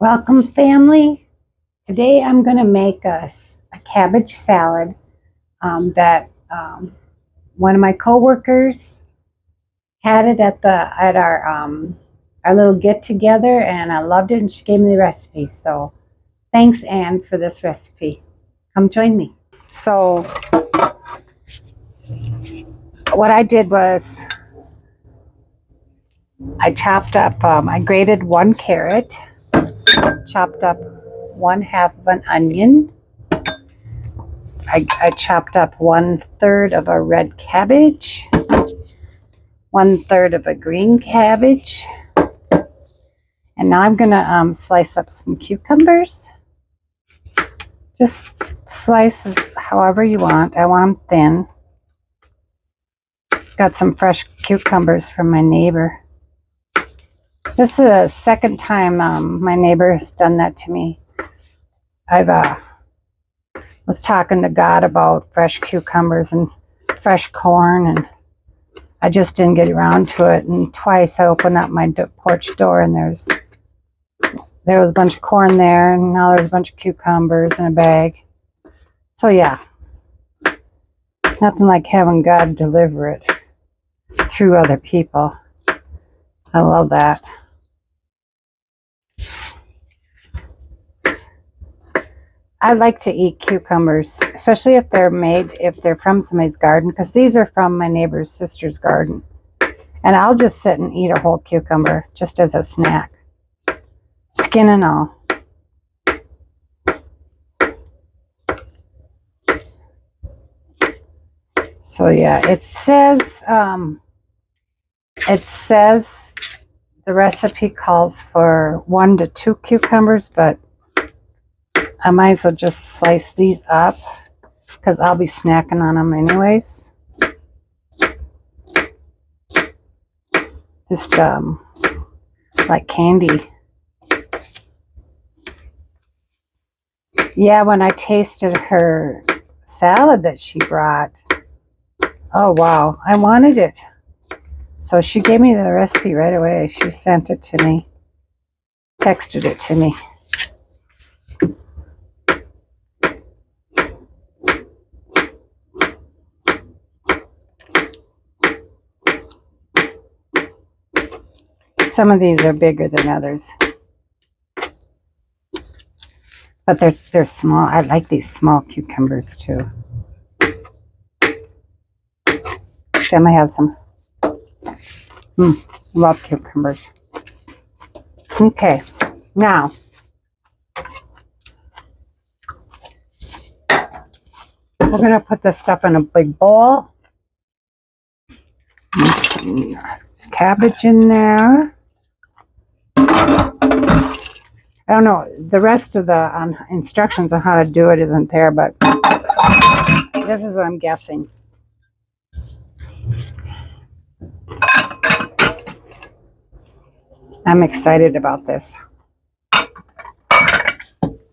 Welcome, family. Today I'm going to make a cabbage salad that one of my coworkers had it at our little get together, and I loved it, and she gave me the recipe. So thanks, Anne, for this recipe. Come join me. So what I did was I grated one carrot, chopped up 1/2 of an onion. I chopped up 1/3 of a red cabbage, 1/3 of a green cabbage, and now I'm gonna slice up some cucumbers. Just slices however you want. I want them thin. Got some fresh cucumbers from my neighbor. This is the second time my neighbor has done that to me. I was talking to God about fresh cucumbers and fresh corn, and I just didn't get around to it. And twice I opened up my porch door, and there was a bunch of corn there, and now there's a bunch of cucumbers in a bag. So yeah, nothing like having God deliver it through other people. I love that. I like to eat cucumbers, especially if they're from somebody's garden, because these are from my neighbor's sister's garden. And I'll just sit and eat a whole cucumber just as a snack, skin and all. So yeah, it says the recipe calls for 1 to 2 cucumbers, but I might as well just slice these up because I'll be snacking on them anyways. Just like candy. Yeah, when I tasted her salad that she brought, oh wow, I wanted it. So she gave me the recipe right away. She sent it to me, texted it to me. Some of these are bigger than others, but they're small. I like these small cucumbers too. Sam, I have some. Love cucumbers. Okay, now we're gonna put this stuff in a big bowl. Cabbage in there. I don't know, the rest of the instructions on how to do it isn't there, but this is what I'm guessing. I'm excited about this.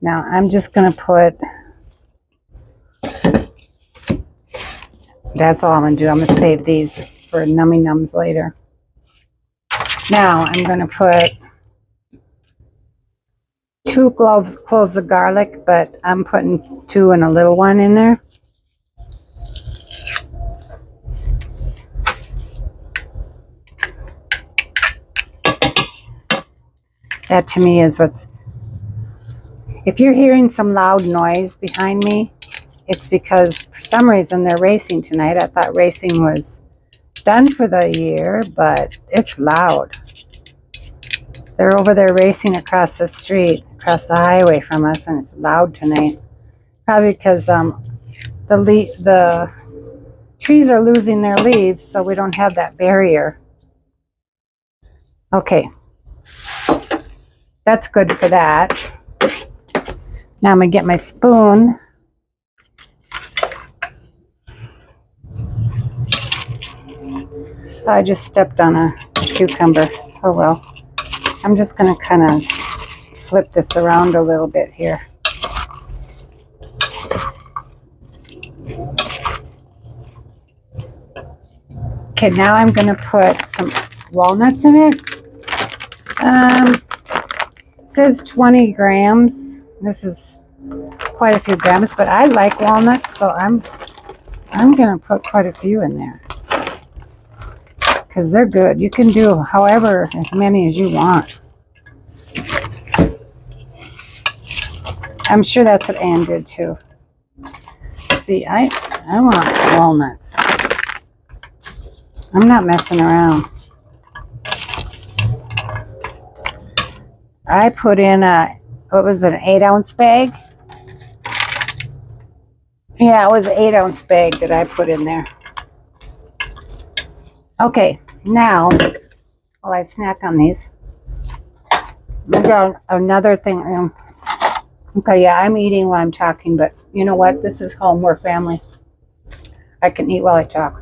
Now I'm just going to put, that's all I'm going to do. I'm going to save these for nummy nums later. Now I'm going to put 2 cloves of garlic, but I'm putting 2 and a little one in there. That to me is what's, if you're hearing some loud noise behind me, it's because for some reason they're racing tonight. I thought racing was done for the year, but it's loud. They're over there racing across the street, across the highway from us, and it's loud tonight. Probably because the trees are losing their leaves, so we don't have that barrier. Okay, that's good for that. Now I'm going to get my spoon. I just stepped on a cucumber. Oh well. I'm just going to kind of flip this around a little bit here. Okay, now I'm going to put some walnuts in it. says 20 grams. This is quite a few grams, but I like walnuts, so I'm gonna put quite a few in there because they're good. You can do however as many as you want. I'm sure that's what Ann did too. See, I want walnuts. I'm not messing around. I put in what was it, an 8-ounce bag? Yeah, it was an 8-ounce bag that I put in there. Okay, now, while I snack on these, I got another thing. Okay, yeah, I'm eating while I'm talking, but you know what? This is home, we're family. I can eat while I talk.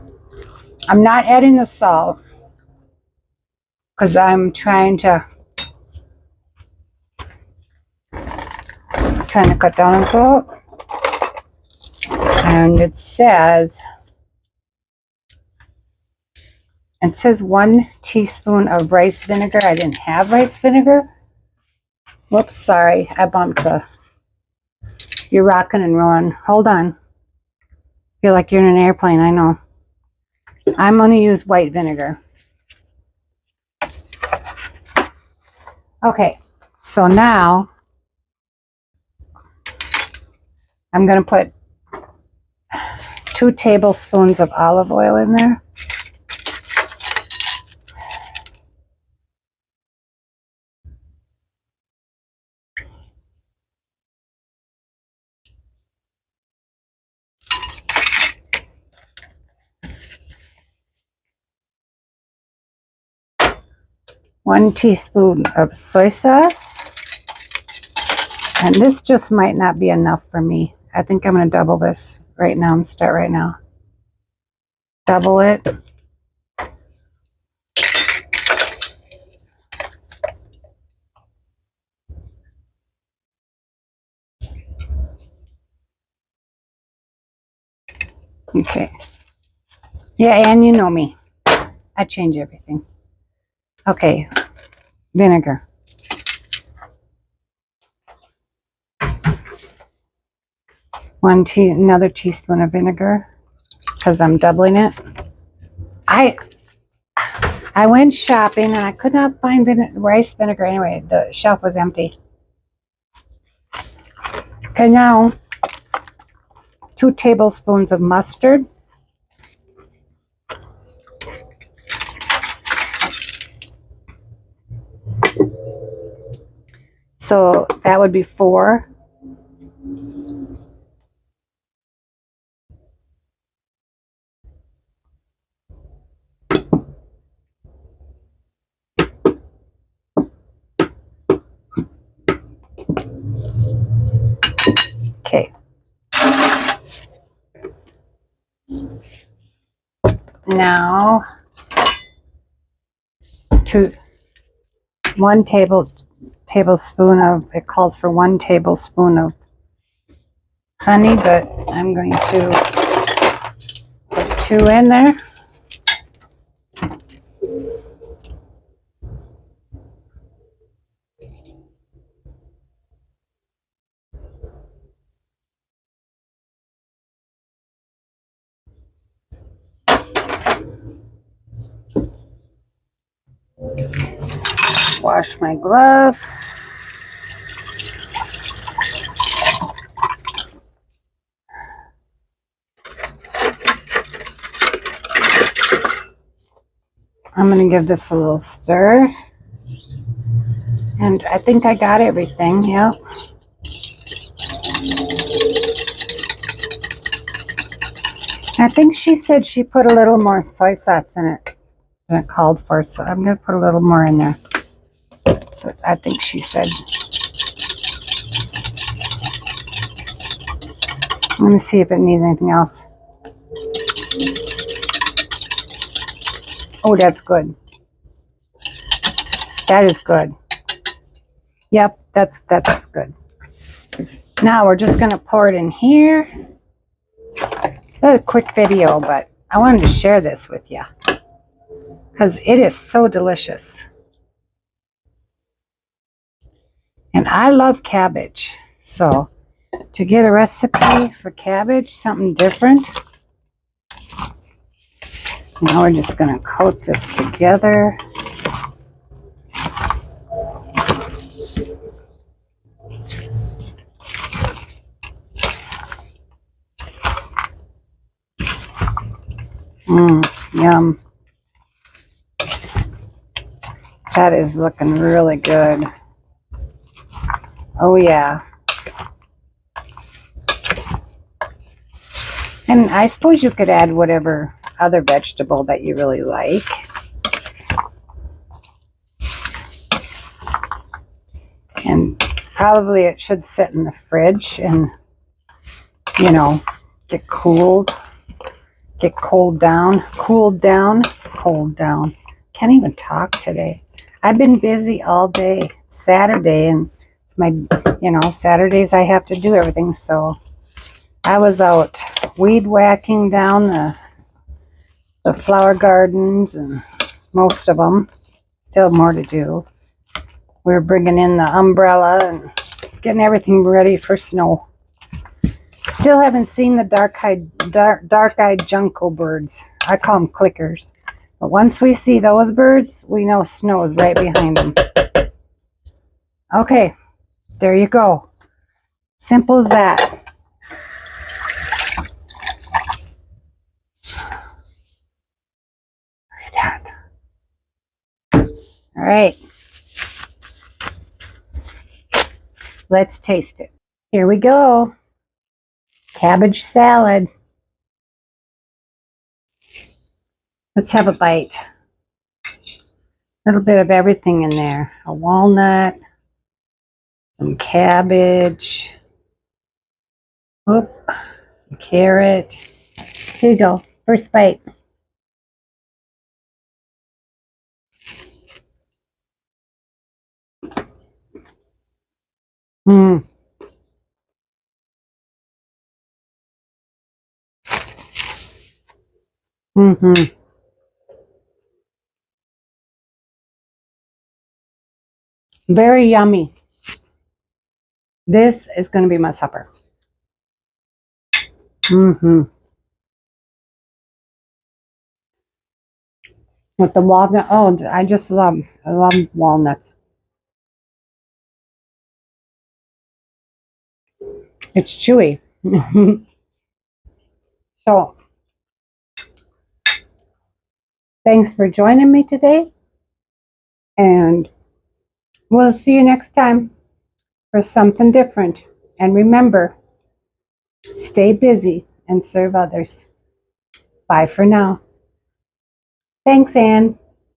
I'm not adding the salt because I'm trying to cut down on salt. And it says 1 teaspoon of rice vinegar. I didn't have rice vinegar. Whoops, sorry, I bumped the. You're rocking and rolling. Hold on. Feel like you're in an airplane, I know. I'm going to use white vinegar. Okay, so now I'm going to put 2 tablespoons of olive oil in there. One teaspoon of soy sauce. And this just might not be enough for me. I think I'm going to double this right now. Start right now. Double it. Okay. Yeah, and you know me. I change everything. Okay. Vinegar. Another teaspoon of vinegar because I'm doubling it. I went shopping and I could not find rice vinegar anyway. The shelf was empty. Okay, now 2 tablespoons of mustard. So that would be 4. Okay. Now, 1 tablespoon of, it calls for 1 tablespoon of honey, but I'm going to put 2 in there. Wash my glove. I'm going to give this a little stir. And I think I got everything, yep. I think she said she put a little more soy sauce in it than it called for, so I'm going to put a little more in there. So I think she said. Let me see if it needs anything else. Oh, that's good. That is good. Yep, that's good. Now we're just going to pour it in here. A quick video, but I wanted to share this with you because it is so delicious. And I love cabbage. So to get a recipe for cabbage, something different, now we're just going to coat this together. Yum. That is looking really good. Oh yeah. And I suppose you could add whatever other vegetable that you really like. And probably it should sit in the fridge and, you know, get cooled down. Can't even talk today. I've been busy all day. It's Saturday, and it's my, you know, Saturdays I have to do everything. So I was out weed whacking down the flower gardens, and most of them. Still more to do. We're bringing in the umbrella and getting everything ready for snow. Still haven't seen the dark-eyed junco birds. I call them clickers. But once we see those birds, we know snow is right behind them. Okay, there you go. Simple as that. Look at that. All right. Let's taste it. Here we go. Cabbage salad. Let's have a bite. A little bit of everything in there. A walnut, some cabbage, some carrot. Here you go. First bite. Mm. Mm-hmm. Very yummy. This is going to be my supper. Mm-hmm. With the walnut. Oh, I love walnuts. It's chewy. So, thanks for joining me today. And we'll see you next time for something different. And remember, stay busy and serve others. Bye for now. Thanks, Anne.